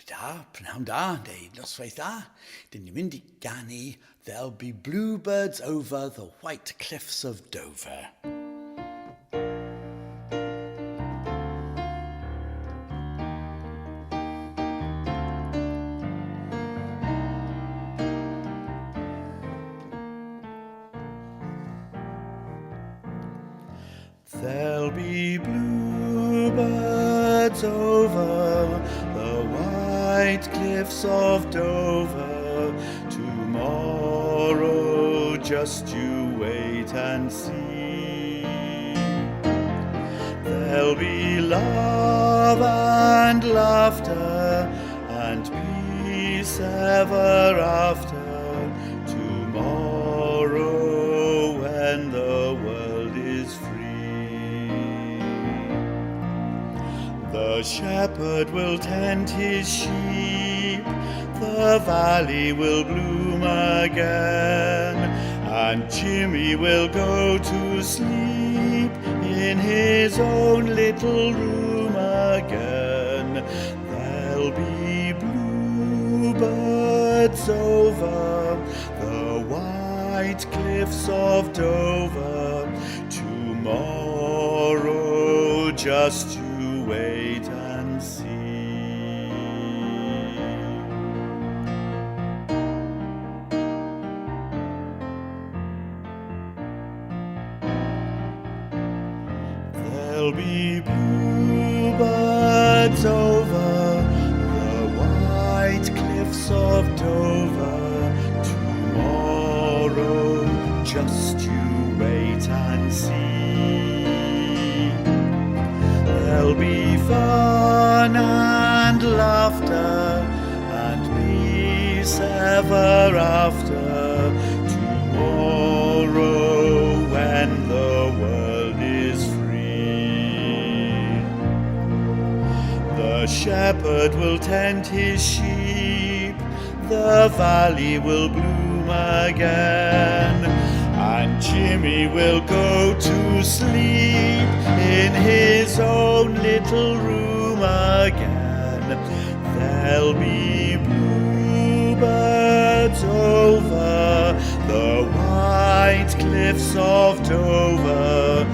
Da, pnawn da, neu noswaith da. Dyn ni'n mynd I ganu There'll be bluebirds over the white cliffs of Dover. There'll be bluebirds over the white cliffs of Dover. Tomorrow, just you wait and see. There'll be love and laughter and peace ever after. Tomorrow, when the world is free. The shepherd will tend his sheep, the valley will bloom again, and Jimmy will go to sleep in his own little room again. There'll be bluebirds over the white cliffs of Dover. Tomorrow, just you wait and see. There'll be bluebirds over the white cliffs of Dover. Tomorrow, just you wait and see. There'll be fun and laughter and peace ever after. Tomorrow, when the world is free. The shepherd will tend his sheep, the valley will bloom again, and Jimmy will go to sleep in his own little room again. There'll be bluebirds over the white cliffs of Dover.